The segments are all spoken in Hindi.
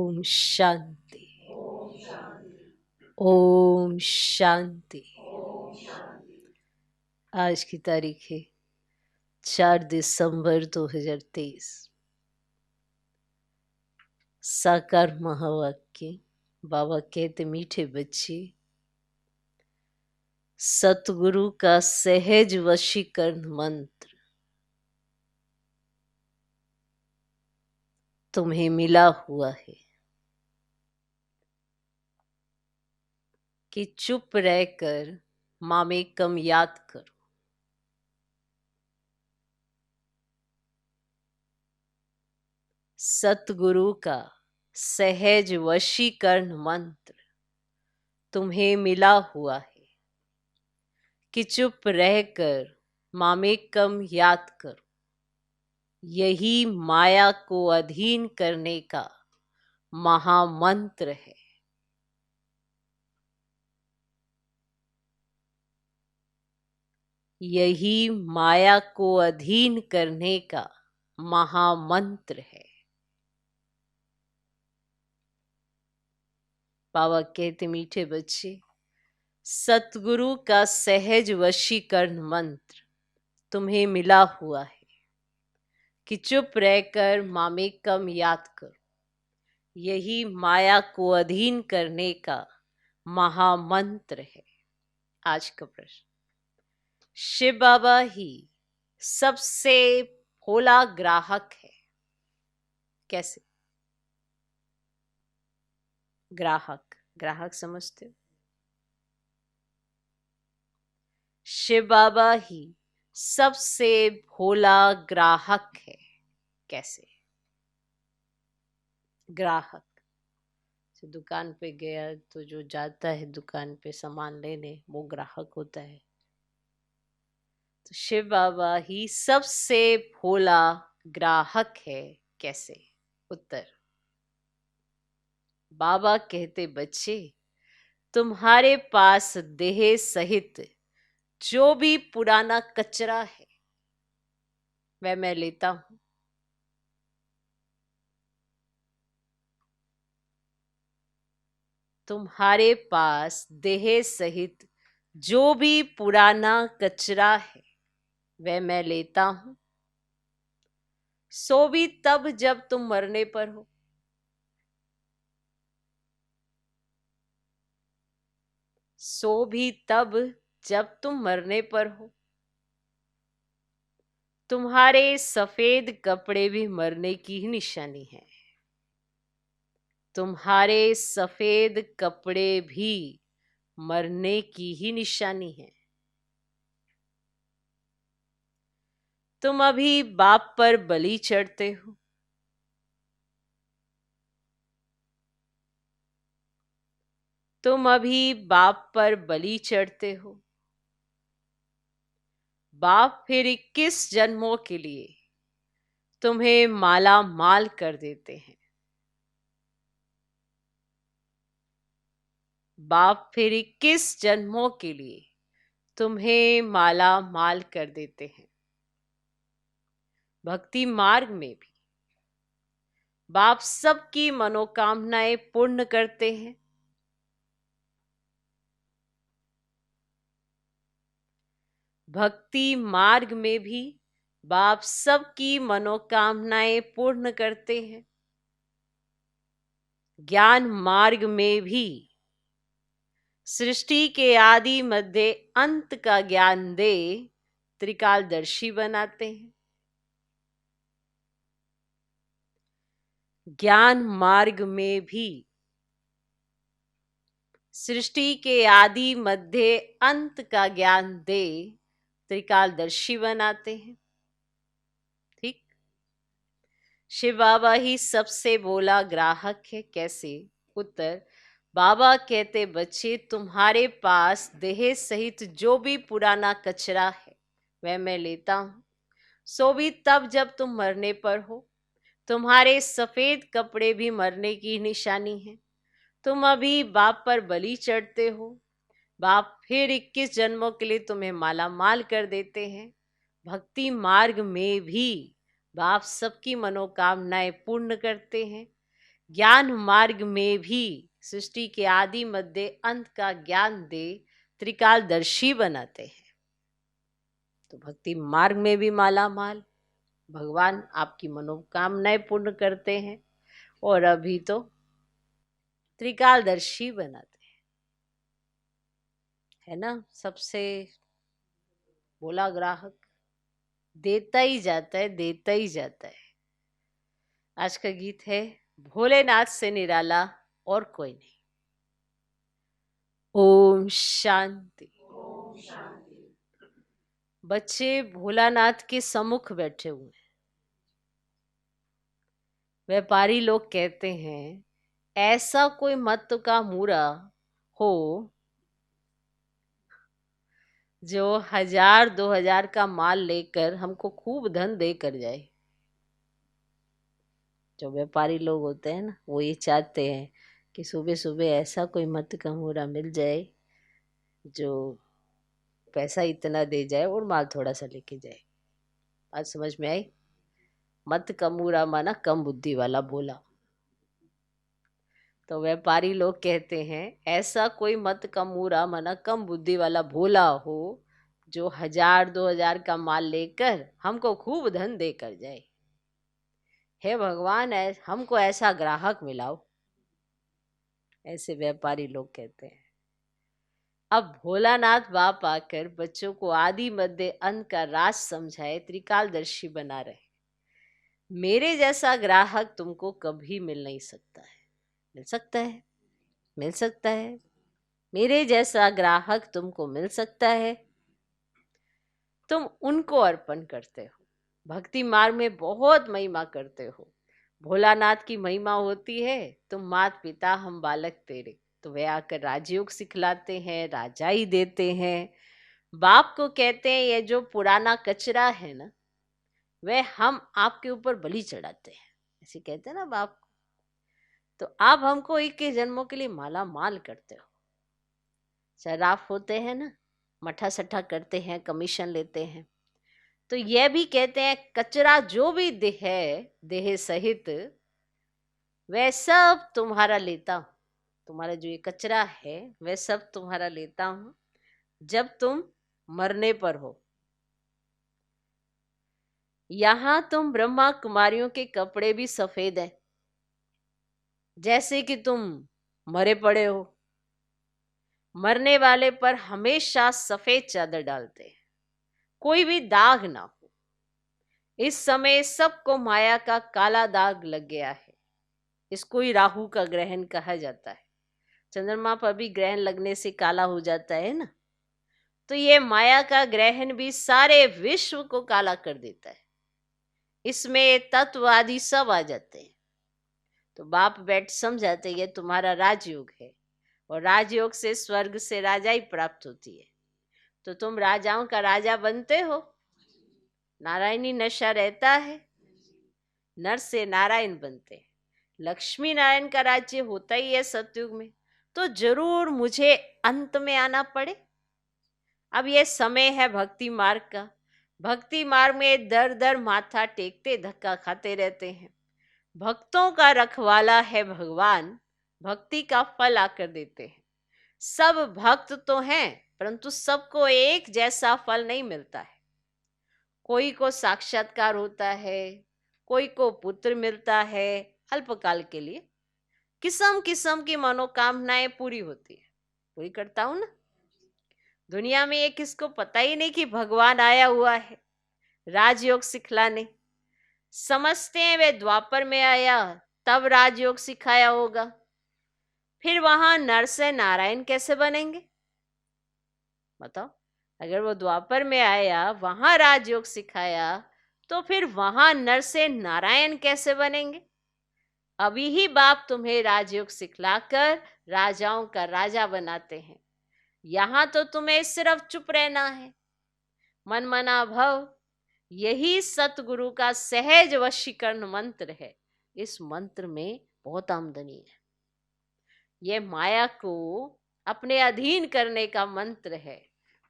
ओम शांति। ओम शांति। आज की तारीख है 4 दिसंबर 2023। साकार महावाक्य। बाबा कहते, मीठे बच्चे, सतगुरु का सहज वशीकरण मंत्र तुम्हें मिला हुआ है कि चुप रहकर मामेकम याद करो। सतगुरु का सहज वशीकरण मंत्र तुम्हें मिला हुआ है कि चुप रहकर मामेकम याद करो। यही माया को अधीन करने का महामंत्र है। यही माया को अधीन करने का महामंत्र है। बाबा कहते, मीठे बच्चे, सतगुरु का सहज वशीकरण मंत्र तुम्हें मिला हुआ है कि चुप रहकर मामेकम याद करो। यही माया को अधीन करने का महामंत्र है। आज का प्रश्न, शिव बाबा ही सबसे भोला ग्राहक है। कैसे? ग्राहक समझते हो? शिव बाबा ही सबसे भोला ग्राहक है। कैसे? ग्राहक तो दुकान पे गया तो जो जाता है दुकान पे सामान लेने, वो ग्राहक होता है। तो शिव बाबा ही सबसे भोला ग्राहक है। कैसे? उत्तर, बाबा कहते, बच्चे, तुम्हारे पास देह सहित जो भी पुराना कचरा है वह मैं लेता हूं। तुम्हारे पास देह सहित जो भी पुराना कचरा है वह मैं लेता हूं। सो भी तब जब तुम मरने पर हो। सो भी तब जब तुम मरने पर हो। तुम्हारे सफेद कपड़े भी मरने की ही निशानी है। तुम्हारे सफेद कपड़े भी मरने की ही निशानी है। तुम अभी बाप पर बलि चढ़ते हो। तुम अभी बाप पर बलि चढ़ते हो। बाप फिर 21 जन्मों के लिए तुम्हें माला माल कर देते हैं। बाप फिर 21 जन्मों के लिए तुम्हें माला माल कर देते हैं। भक्ति मार्ग में भी बाप सबकी मनोकामनाएं पूर्ण करते हैं। भक्ति मार्ग में भी बाप सबकी मनोकामनाएं पूर्ण करते हैं। ज्ञान मार्ग में भी सृष्टि के आदि मध्य अंत का ज्ञान दे त्रिकालदर्शी बनाते हैं। ज्ञान मार्ग में भी सृष्टि के आदि मध्य अंत का ज्ञान दे त्रिकालदर्शी बनाते हैं। ठीक। शिव बाबा ही सबसे भोला ग्राहक है। कैसे? उत्तर, बाबा कहते, बच्चे, तुम्हारे पास देह सहित जो भी पुराना कचरा है वह मैं लेता हूं। सो भी तब जब तुम मरने पर हो। तुम्हारे सफेद कपड़े भी मरने की निशानी है। तुम अभी बाप पर बलि चढ़ते हो। बाप फिर 21 जन्मों के लिए तुम्हें माला माल कर देते हैं। भक्ति मार्ग में भी बाप सबकी मनोकामनाएं पूर्ण करते हैं। ज्ञान मार्ग में भी सृष्टि के आदि मध्य अंत का ज्ञान दे त्रिकालदर्शी बनाते हैं। तो भक्ति मार्ग में भी माला माल भगवान आपकी मनोकामनाएं पूर्ण करते हैं, और अभी तो त्रिकालदर्शी बनाते हैं, है ना। सबसे बोला ग्राहक देता ही जाता है, देता ही जाता है। आज का गीत है भोलेनाथ से निराला और कोई नहीं। ओम शांति। बच्चे भोलानाथ के सम्मुख बैठे हुए हैं। व्यापारी लोग कहते हैं ऐसा कोई मत का मूरा हो जो 1000-2000 का माल लेकर हमको खूब धन दे कर जाए। जो व्यापारी लोग होते हैं ना, वो ये चाहते हैं कि सुबह सुबह ऐसा कोई मत का मूरा मिल जाए जो पैसा इतना दे जाए और माल थोड़ा सा लेके जाए। आज समझ में आई? मत का मूरा माना कम बुद्धि वाला भोला। तो व्यापारी लोग कहते हैं ऐसा कोई मत का मूरा माना कम बुद्धि वाला भोला हो जो 1000-2000 का माल लेकर हमको खूब धन दे कर जाए। हे भगवान, हमको ऐसा ग्राहक मिलाओ। ऐसे व्यापारी लोग कहते हैं। अब भोलानाथ बाप आकर बच्चों को आदि मध्य अंत का राज समझाए, त्रिकालदर्शी बना रहे। मेरे जैसा ग्राहक तुमको कभी मिल नहीं सकता है। मिल सकता है, मिल सकता है। मेरे जैसा ग्राहक तुमको मिल सकता है। तुम उनको अर्पण करते हो, भक्ति मार्ग में बहुत महिमा करते हो। भोलानाथ की महिमा होती है, तुम मात पिता हम बालक तेरे। तो वे आकर राजयोग सिखलाते हैं, राजाई देते हैं। बाप को कहते हैं ये जो पुराना कचरा है ना, वह हम आपके ऊपर बलि चढ़ाते हैं। ऐसे कहते हैं ना बाप को। तो आप हमको 21 जन्मों के लिए माला माल करते हो। सराफ होते हैं ना, मठा सठा करते हैं, कमीशन लेते हैं। तो यह भी कहते हैं कचरा जो भी देह है, देह सहित, वह सब तुम्हारा लेता हूं। तुम्हारा जो ये कचरा है वह सब तुम्हारा लेता हूं जब तुम मरने पर हो। यहां तुम ब्रह्मा कुमारियों के कपड़े भी सफेद हैं, जैसे कि तुम मरे पड़े हो। मरने वाले पर हमेशा सफेद चादर डालते हैं, कोई भी दाग ना हो। इस समय सबको माया का काला दाग लग गया है। इसको ही राहु का ग्रहण कहा जाता है। चंद्रमा पर भी ग्रहण लगने से काला हो जाता है ना। तो ये माया का ग्रहण भी सारे विश्व को काला कर देता है। इसमें तत्ववादी सब आ जाते हैं। तो बाप बैठ समझाते ये तुम्हारा राजयोग है, और राजयोग से स्वर्ग से राजाई प्राप्त होती है। तो तुम राजाओं का राजा बनते हो। नारायणी नशा रहता है, नर से नारायण बनते हैं। लक्ष्मी नारायण का राज्य होता ही है सतयुग में। तो जरूर मुझे अंत में आना पड़े। अब ये समय है भक्ति मार्ग का। भक्ति मार्ग में दर दर माथा टेकते धक्का खाते रहते हैं। भक्तों का रखवाला है भगवान, भक्ति का फल आकर देते हैं। सब भक्त तो हैं, परंतु सबको एक जैसा फल नहीं मिलता है। कोई को साक्षात्कार होता है, कोई को पुत्र मिलता है अल्पकाल के लिए। किस्म किस्म की मनोकामनाएं पूरी होती है। पूरी करता हूं ना। दुनिया में ये किसको पता ही नहीं कि भगवान आया हुआ है राजयोग सिखलाने। समझते हैं वे द्वापर में आया तब राजयोग सिखाया होगा। फिर वहां नर से नारायण कैसे बनेंगे बताओ? अगर वो द्वापर में आया, वहां राजयोग सिखाया, तो फिर वहां नर से नारायण कैसे बनेंगे? अभी ही बाप तुम्हें राजयोग सिखलाकर राजाओं का राजा बनाते हैं। यहां तो तुम्हें सिर्फ चुप रहना है, मन मना भव। यही सतगुरु का सहज वशीकरण मंत्र है। इस मंत्र में बहुत आमदनी है। यह माया को अपने अधीन करने का मंत्र है।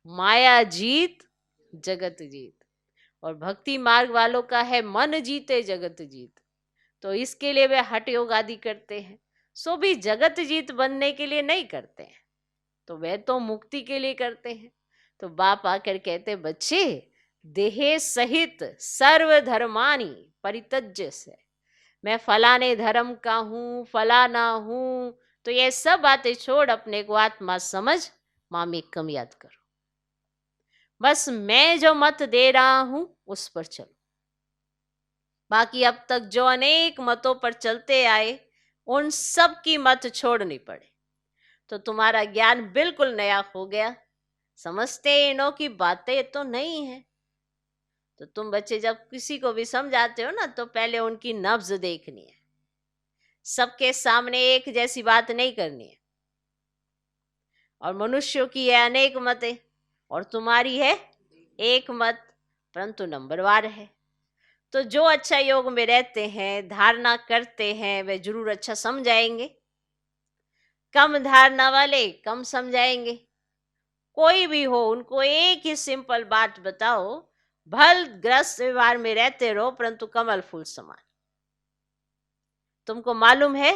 माया जीत जगत जीत। और भक्ति मार्ग वालों का है मन जीते जगत जीत। तो इसके लिए वे हठ योग आदि करते हैं। सो भी जगत जीत बनने के लिए नहीं करते हैं, तो वे तो मुक्ति के लिए करते हैं। तो बाप आकर कहते, बच्चे देहे सहित सर्व धर्मानी परित्यज्य से, मैं फलाने धर्म का हूँ, फलाना हूँ, तो ये सब बातें छोड़ अपने को आत्मा समझ, मामेकम याद करो। बस मैं जो मत दे रहा हूं उस पर चलो। बाकी अब तक जो अनेक मतों पर चलते आए, उन सब की मत छोड़नी पड़े, तो तुम्हारा ज्ञान बिल्कुल नया हो गया। समझते इनों की बातें तो नहीं है। तो तुम बच्चे जब किसी को भी समझाते हो ना, तो पहले उनकी नब्ज देखनी है। सबके सामने एक जैसी बात नहीं करनी है। और मनुष्यों की है अनेक मतें और तुम्हारी है एक मत, परंतु नंबरवार है। तो जो अच्छा योग में रहते हैं, धारणा करते हैं, वे जरूर अच्छा समझाएंगे। कम धारणा वाले कम समझाएंगे। कोई भी हो, उनको एक ही सिंपल बात बताओ, भल ग्रस्त व्यवहार में रहते रहो परंतु कमल फूल समान। तुमको मालूम है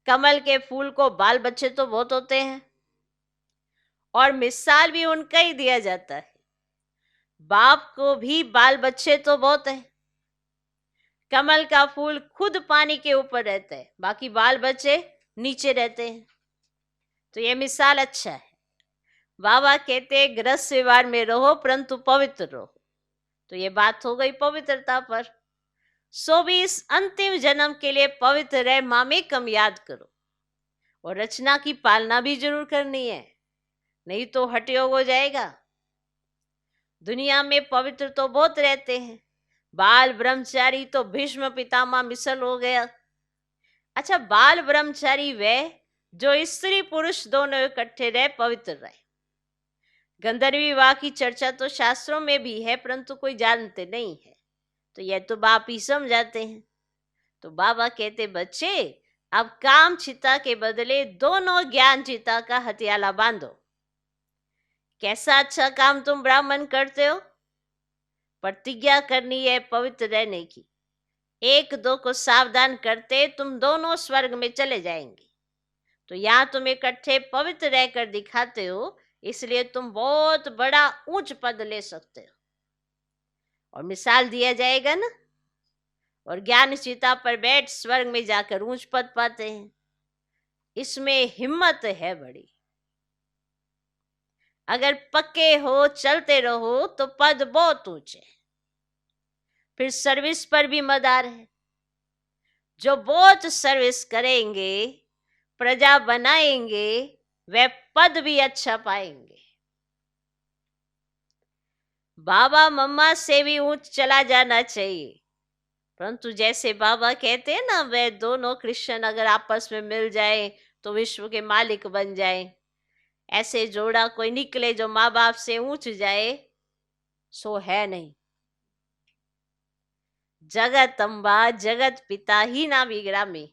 कमल के फूल को बाल बच्चे तो बहुत होते हैं, और मिसाल भी उनका ही दिया जाता है। बाप को भी बाल बच्चे तो बहुत है। कमल का फूल खुद पानी के ऊपर रहता है, बाकी बाल बच्चे नीचे रहते हैं। तो ये मिसाल अच्छा है। बाबा कहते ग्रस्त व्यवहार में रहो परंतु पवित्र रहो। तो ये बात हो गई पवित्रता पर। सो भी इस अंतिम जन्म के लिए पवित्र रह, मामेकम याद करो। और रचना की पालना भी जरूर करनी है, नहीं तो हठयोग हो जाएगा। दुनिया में पवित्र तो बहुत रहते हैं, बाल ब्रह्मचारी तो भीष्म पितामह मिसल हो गया। अच्छा, बाल ब्रह्मचारी वह जो स्त्री पुरुष दोनों इकट्ठे रहे, पवित्र रहे। गंधर्व विवाह की चर्चा तो शास्त्रों में भी है, परंतु कोई जानते नहीं है, तो यह तो बाप ही समझाते हैं। तो बाबा कहते बच्चे अब काम चिता के बदले दोनों ज्ञान चिता का हथियाला बांधो। कैसा अच्छा काम तुम ब्राह्मण करते हो। प्रतिज्ञा करनी है पवित्र रहने की। एक दो को सावधान करते तुम दोनों स्वर्ग में चले जाएंगे। तो यहाँ तुम इकट्ठे पवित्र रहकर दिखाते हो, इसलिए तुम बहुत बड़ा ऊंच पद ले सकते हो। और मिसाल दिया जाएगा ना, और ज्ञान चिता पर बैठ स्वर्ग में जाकर ऊंच पद पाते हैं। इसमें हिम्मत है बड़ी। अगर पक्के हो, चलते रहो, तो पद बहुत ऊंचे। फिर सर्विस पर भी मदार है। जो बहुत सर्विस करेंगे, प्रजा बनाएंगे, वे पद भी अच्छा पाएंगे। बाबा मम्मा से भी ऊंच चला जाना चाहिए, परंतु जैसे बाबा कहते हैं ना, वे दोनों क्रिश्चियन अगर आपस में मिल जाए तो विश्व के मालिक बन जाए। ऐसे जोड़ा कोई निकले जो माँ बाप से ऊंच जाए, सो है नहीं। जगत अम्बा जगत पिता ही ना बिगड़ा में,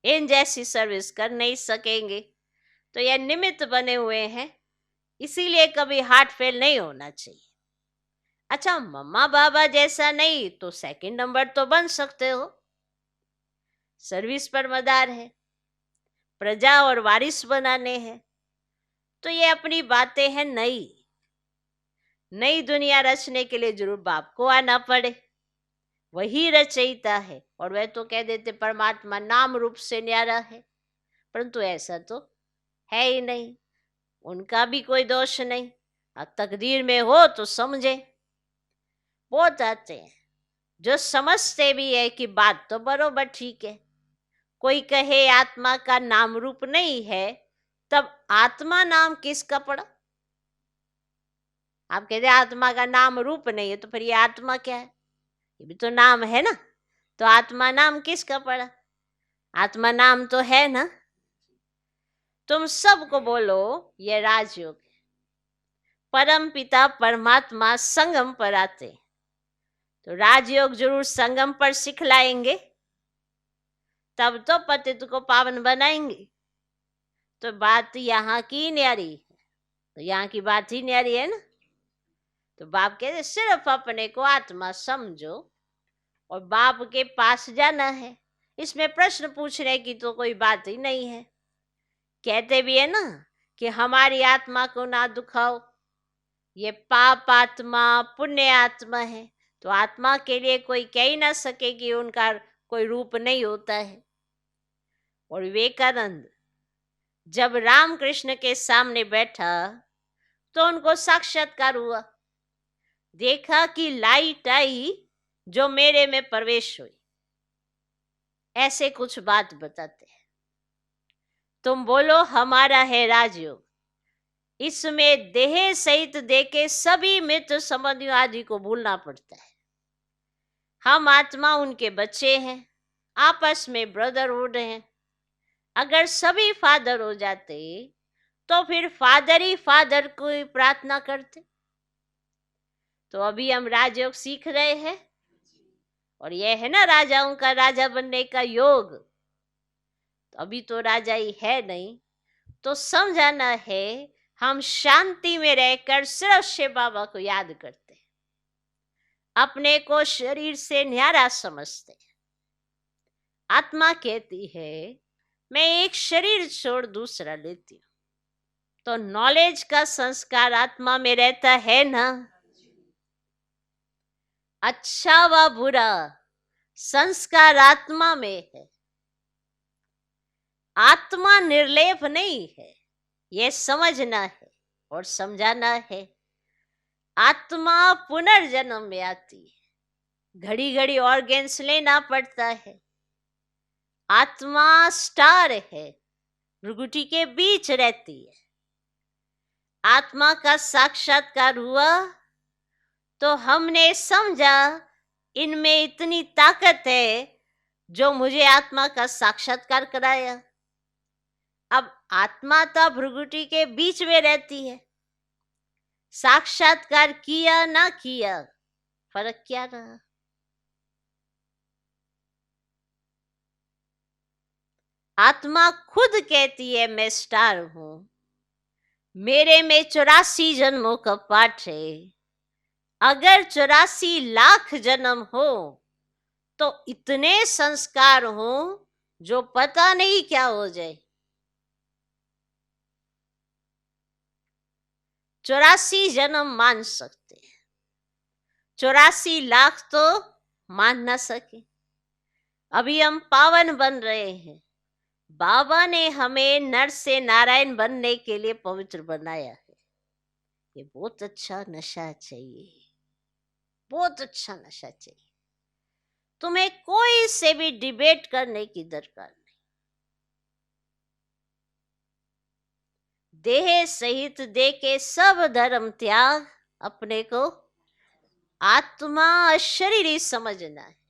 इन जैसी सर्विस कर नहीं सकेंगे। तो यह निमित्त बने हुए हैं, इसीलिए कभी हार्ट फेल नहीं होना चाहिए। अच्छा, मम्मा बाबा जैसा नहीं तो सेकंड नंबर तो बन सकते हो। सर्विस पर मदार है, प्रजा और वारिस बनाने हैं। तो ये अपनी बातें हैं नई नई दुनिया रचने के लिए जरूर बाप को आना पड़े। वही रचयिता है, और वह तो कह देते परमात्मा नाम रूप से न्यारा है, परंतु ऐसा तो है ही नहीं। उनका भी कोई दोष नहीं। अब तकदीर में हो तो समझे। बहुत आते हैं जो समझते भी है कि बात तो बरोबर ठीक है। कोई कहे आत्मा का नाम रूप नहीं है, तब आत्मा नाम किसका पड़ा। आप कहते आत्मा का नाम रूप नहीं है, तो फिर ये आत्मा क्या है। ये भी तो नाम है ना। तो आत्मा नाम किसका पड़ा। आत्मा नाम तो है ना। तुम सबको बोलो ये राजयोग है। परम पिता परमात्मा संगम पर आते, तो राजयोग जरूर संगम पर सिखलाएंगे, तब तो पतित को पावन बनाएंगे। तो बात यहाँ की न्यारी है, तो यहाँ की बात ही न्यारी है ना। तो बाप कहते सिर्फ अपने को आत्मा समझो और बाप के पास जाना है। इसमें प्रश्न पूछने की तो कोई बात ही नहीं है। कहते भी है ना कि हमारी आत्मा को ना दुखाओ, ये पाप आत्मा पुण्य आत्मा है। तो आत्मा के लिए कोई कह ही ना सके कि उनका कोई रूप नहीं होता है। और विवेकानंद जब रामकृष्ण के सामने बैठा तो उनको साक्षात्कार हुआ, देखा कि लाइट आई जो मेरे में प्रवेश हुई। ऐसे कुछ बात बताते हैं। तुम बोलो हमारा है राजयोग, इसमें देह सहित देके सभी मित्र संबंधियों आदि को भूलना पड़ता है। हम आत्मा उनके बच्चे हैं, आपस में ब्रदरहुड हैं। अगर सभी फादर हो जाते तो फिर फादर ही फादर को ही प्रार्थना करते। तो अभी हम राजयोग सीख रहे हैं और यह है ना राजाओं का राजा बनने का योग। तो अभी तो राजा ही है नहीं, तो समझाना है हम शांति में रहकर सिर्फ शिव बाबा को याद करते हैं, अपने को शरीर से न्यारा समझते हैं। आत्मा कहती है मैं एक शरीर छोड़ दूसरा लेती हूं, तो नॉलेज का संस्कार आत्मा में रहता है ना। अच्छा व बुरा संस्कार आत्मा में है। आत्मा निर्लेप नहीं है, यह समझना है और समझाना है। आत्मा पुनर्जन्म में आती है, घड़ी घड़ी ऑर्गेन्स लेना पड़ता है। आत्मा स्टार है, भृगुटी के बीच रहती है। आत्मा का साक्षात्कार हुआ तो हमने समझा इनमें इतनी ताकत है जो मुझे आत्मा का साक्षात्कार कराया। अब आत्मा तो भृगुटी के बीच में रहती है, साक्षात्कार किया ना किया फर्क क्या रहा। आत्मा खुद कहती है मैं स्टार हूं, मेरे में 84 जन्मों का पाठ है। अगर 84 लाख जन्म हो तो इतने संस्कार हो जो पता नहीं क्या हो जाए। 84 जन्म मान सकते हैं, 84 लाख तो मान ना सके। अभी हम पावन बन रहे हैं। बाबा ने हमें नर से नारायण बनने के लिए पवित्र बनाया है। ये बहुत अच्छा नशा चाहिए, बहुत अच्छा नशा चाहिए। तुम्हें कोई से भी डिबेट करने की दरकार नहीं। देह सहित दे के सब धर्म त्याग, अपने को आत्मा शरीर ही समझना है।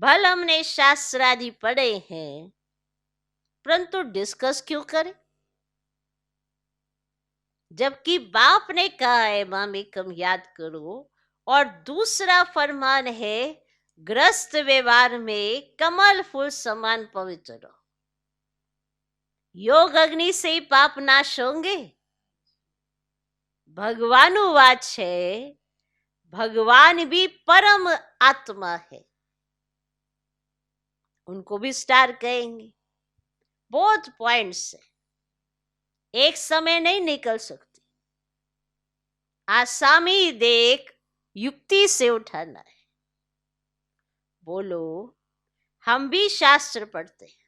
भल हमने शास्त्र आदि पढ़े हैं, परंतु डिस्कस क्यों करें, जबकि बाप ने कहा है मामेकम याद करो। और दूसरा फरमान है ग्रस्त व्यवहार में कमल फूल समान पवित्र रहो। योग अग्नि से ही पाप नाश होंगे। भगवानुवाच है, भगवान भी परम आत्मा है, उनको भी स्टार कहेंगे। बहुत पॉइंट्स है, एक समय नहीं निकल सकती। आसामी देख युक्ति से उठाना है। बोलो हम भी शास्त्र पढ़ते हैं,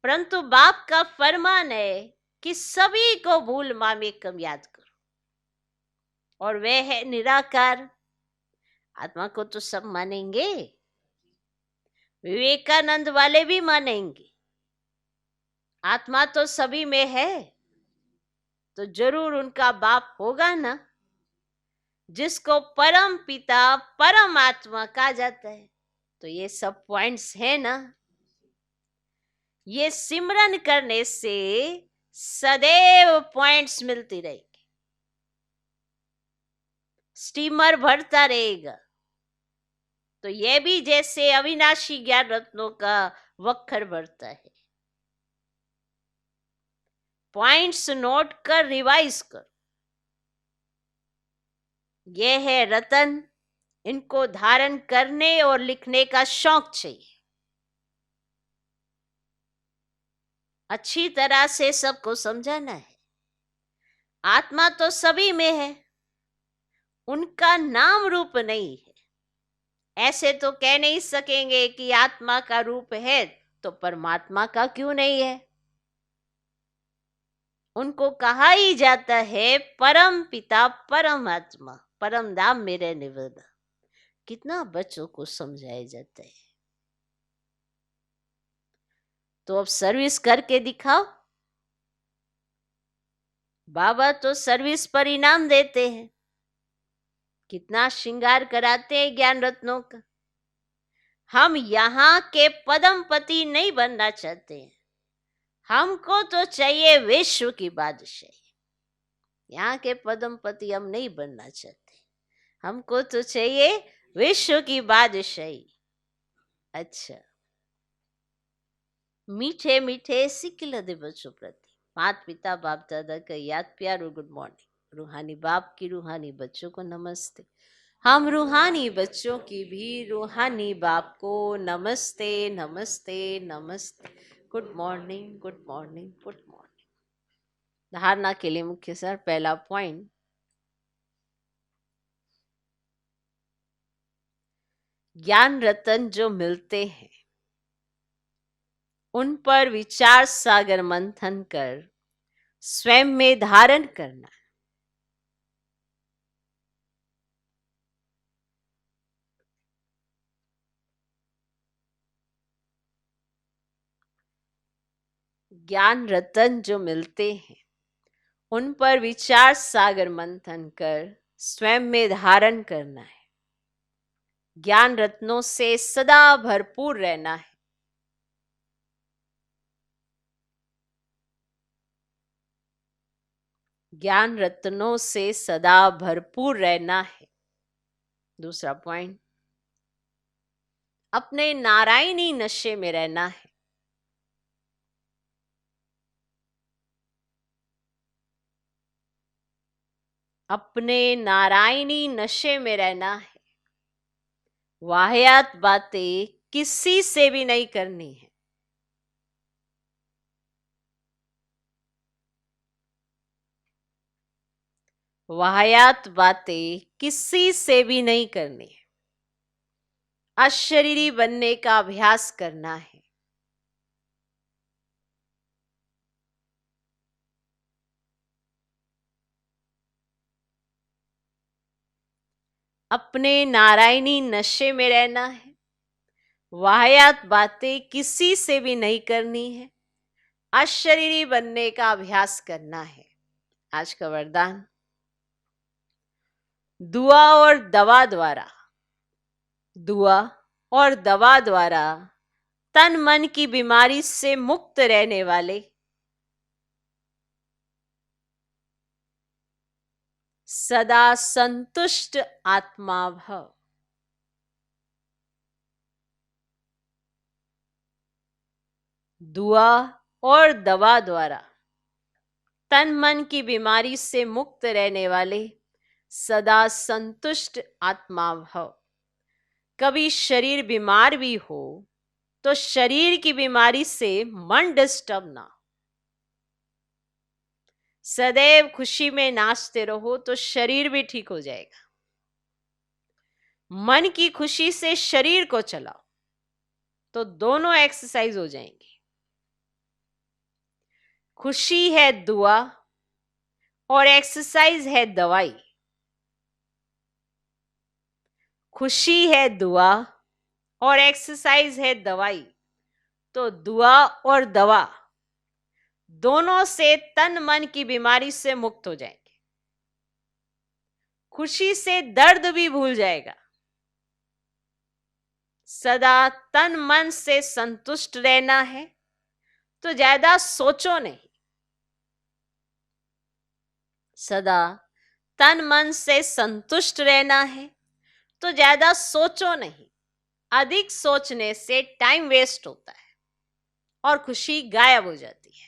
परंतु बाप का फरमान है कि सभी को भूल मामेकम याद करो, और वह है निराकार। आत्मा को तो सब मानेंगे, विवेकानंद वाले भी मानेंगे। आत्मा तो सभी में है, तो जरूर उनका बाप होगा ना, जिसको परम पिता परम आत्मा कहा जाता है। तो ये सब पॉइंट्स है ना। ये सिमरन करने से सदैव पॉइंट्स मिलती रहेगी, स्टीमर भरता रहेगा। तो ये भी जैसे अविनाशी ज्ञान रत्नों का वक्र भरता है। पॉइंट्स नोट कर रिवाइज कर। ये है रतन, इनको धारण करने और लिखने का शौक चाहिए। अच्छी तरह से सबको समझाना है। आत्मा तो सभी में है, उनका नाम रूप नहीं है। ऐसे तो कह नहीं सकेंगे कि आत्मा का रूप है तो परमात्मा का क्यों नहीं है। उनको कहा ही जाता है परम पिता परमात्मा, परम धाम में रहने वाला। कितना बच्चों को समझाया जाता है। तो अब सर्विस करके दिखाओ। बाबा तो सर्विस पर इनाम देते हैं। कितना श्रृंगार कराते हैं ज्ञान रत्नों का। हम यहाँ के पदमपति नहीं बनना चाहते हैं। हमको तो चाहिए विश्व की बादशाही। यहाँ के पदमपति हम नहीं बनना चाहते। हमको तो चाहिए विश्व की बादशाही। अच्छा, मीठे मीठे सिक्किल दे बच्चों प्रति माता पिता बाप दादा का याद प्यार और गुड मॉर्निंग। रूहानी बाप की रूहानी बच्चों को नमस्ते। हम रूहानी बच्चों की भी रूहानी बाप को नमस्ते नमस्ते नमस्ते। Good morning good morning good morning. धारणा के लिए मुख्य सर पहला पॉइंट, ज्ञान रतन जो मिलते हैं उन पर विचार सागर मंथन कर स्वयं में धारण करना। ज्ञान रतन जो मिलते हैं उन पर विचार सागर मंथन कर स्वयं में धारण करना है। ज्ञान रत्नों से सदा भरपूर रहना है। ज्ञान रत्नों से सदा भरपूर रहना है। दूसरा पॉइंट, अपने नारायणी नशे में रहना है। अपने नारायणी नशे में रहना है। वाहियात बातें किसी से भी नहीं करनी है। वाहियात बातें किसी से भी नहीं करनी है। अशरीरी बनने का अभ्यास करना है। अपने नारायणी नशे में रहना है। वाहियात बातें किसी से भी नहीं करनी है। अशरीरी बनने का अभ्यास करना है। आज का वरदान, दुआ और दवा द्वारा, दुआ और दवा द्वारा तन मन की बीमारी से मुक्त रहने वाले सदा संतुष्ट आत्मा भव। दुआ और दवा द्वारा तन मन की बीमारी से मुक्त रहने वाले सदा संतुष्ट आत्मा भव। कभी शरीर बीमार भी हो तो शरीर की बीमारी से मन डिस्टर्ब ना हो। सदैव खुशी में नाचते रहो तो शरीर भी ठीक हो जाएगा। मन की खुशी से शरीर को चलाओ तो दोनों एक्सरसाइज हो जाएंगी। खुशी है दुआ और एक्सरसाइज है दवाई। खुशी है दुआ और एक्सरसाइज है दवाई। तो दुआ और दवा दोनों से तन मन की बीमारी से मुक्त हो जाएंगे। खुशी से दर्द भी भूल जाएगा। सदा तन मन से संतुष्ट रहना है तो ज्यादा सोचो नहीं। सदा तन मन से संतुष्ट रहना है तो ज्यादा सोचो नहीं। अधिक सोचने से टाइम वेस्ट होता है और खुशी गायब हो जाती है।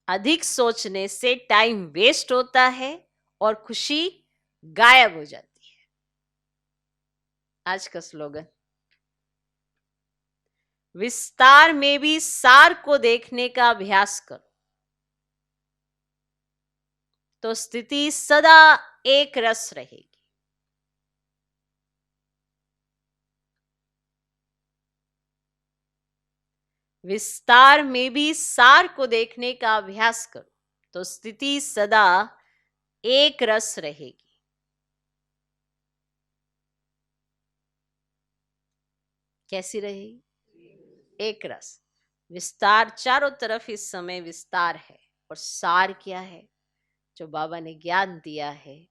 अधिक सोचने से टाइम वेस्ट होता है और खुशी गायब हो जाती है। आज का स्लोगन, विस्तार में भी सार को देखने का अभ्यास करो तो स्थिति सदा एक रस रहेगी। विस्तार में भी सार को देखने का अभ्यास करो तो स्थिति सदा एक रस रहेगी। कैसी रहेगी? एक रस। विस्तार, चारों तरफ इस समय विस्तार है, और सार क्या है? जो बाबा ने ज्ञान दिया है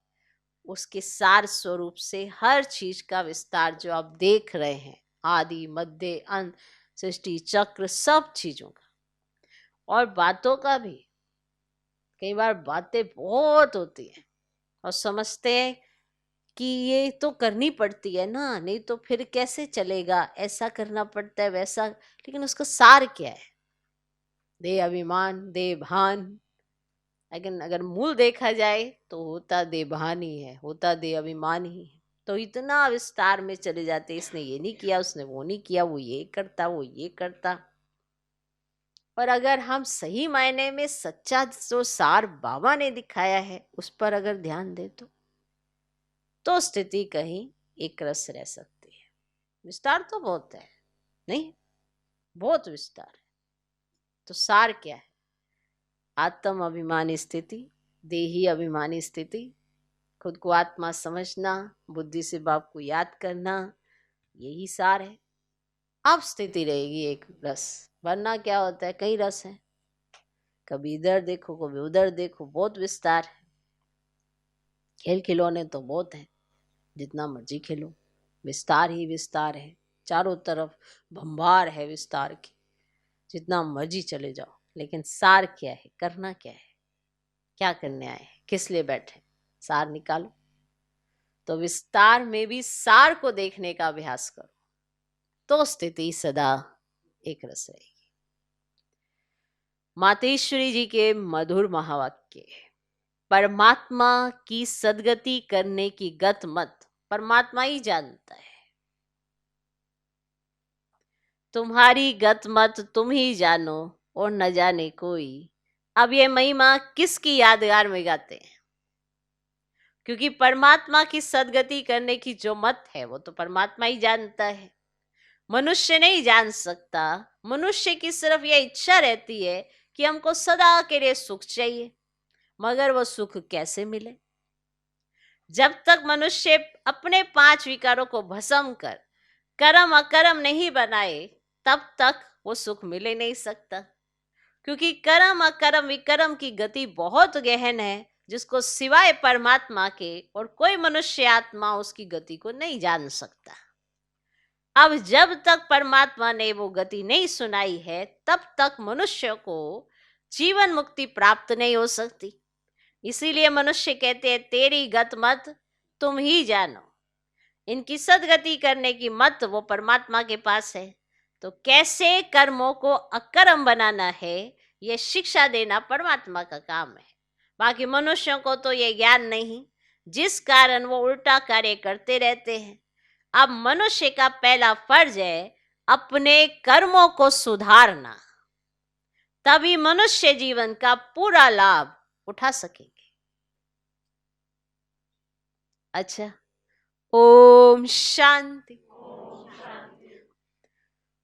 उसके सार स्वरूप से हर चीज का विस्तार जो आप देख रहे हैं, आदि मध्य अंत, सृष्टि चक्र, सब चीजों का और बातों का भी। कई बार बातें बहुत होती हैं और समझते हैं कि ये तो करनी पड़ती है ना, नहीं तो फिर कैसे चलेगा, ऐसा करना पड़ता है वैसा, लेकिन उसका सार क्या है? देह अभिमान, देह भान। लेकिन अगर मूल देखा जाए तो होता देह भान ही है, होता देह अभिमान ही है। तो इतना विस्तार में चले जाते, इसने ये नहीं किया, उसने वो नहीं किया, वो ये करता, वो ये करता। और अगर हम सही मायने में सच्चा जो सार बाबा ने दिखाया है उस पर अगर ध्यान दे तो स्थिति कहीं एक रस रह सकती है। विस्तार तो बहुत है, नहीं? बहुत विस्तार है। तो सार क्या है? आत्म अभिमानी स्थिति, देही अभिमानी स्थिति, खुद को आत्मा समझना, बुद्धि से बाप को याद करना, यही सार है। अब स्थिति रहेगी एक रस, वरना क्या होता है, कई रस है, कभी इधर देखो कभी उधर देखो, बहुत विस्तार है। खेल खिलौने तो बहुत है, जितना मर्जी खेलो, विस्तार ही विस्तार है, चारों तरफ भंभार है विस्तार की, जितना मर्जी चले जाओ। लेकिन सार क्या है? करना क्या है? क्या करने आए हैं? किस लिए बैठे? सार निकालो। तो विस्तार में भी सार को देखने का अभ्यास करो तो स्थिति सदा एक रस रहेगी। मातेश्वरी जी के मधुर महावाक्य, परमात्मा की सदगति करने की गत मत परमात्मा ही जानता है, तुम्हारी गत मत तुम ही जानो और न जाने कोई। अब ये महिमा किसकी यादगार में गाते हैं? क्योंकि परमात्मा की सदगति करने की जो मत है वो तो परमात्मा ही जानता है, मनुष्य नहीं जान सकता। मनुष्य की सिर्फ यह इच्छा रहती है कि हमको सदा के लिए सुख चाहिए, मगर वो सुख कैसे मिले? जब तक मनुष्य अपने 5 विकारों को भस्म कर कर्म अकर्म नहीं बनाए तब तक वो सुख मिले नहीं सकता। क्योंकि कर्म अकर्म विकर्म की गति बहुत गहन है, जिसको सिवाय परमात्मा के और कोई मनुष्य आत्मा उसकी गति को नहीं जान सकता। अब जब तक परमात्मा ने वो गति नहीं सुनाई है तब तक मनुष्य को जीवन मुक्ति प्राप्त नहीं हो सकती। इसीलिए मनुष्य कहते हैं तेरी गत मत तुम ही जानो। इनकी सदगति करने की मत वो परमात्मा के पास है। तो कैसे कर्मों को अकर्म बनाना है ये शिक्षा देना परमात्मा का काम है। बाकी मनुष्यों को तो ये ज्ञान नहीं, जिस कारण वो उल्टा कार्य करते रहते हैं। अब मनुष्य का पहला फर्ज है अपने कर्मों को सुधारना, तभी मनुष्य जीवन का पूरा लाभ उठा सकेंगे। अच्छा, ओम शांति।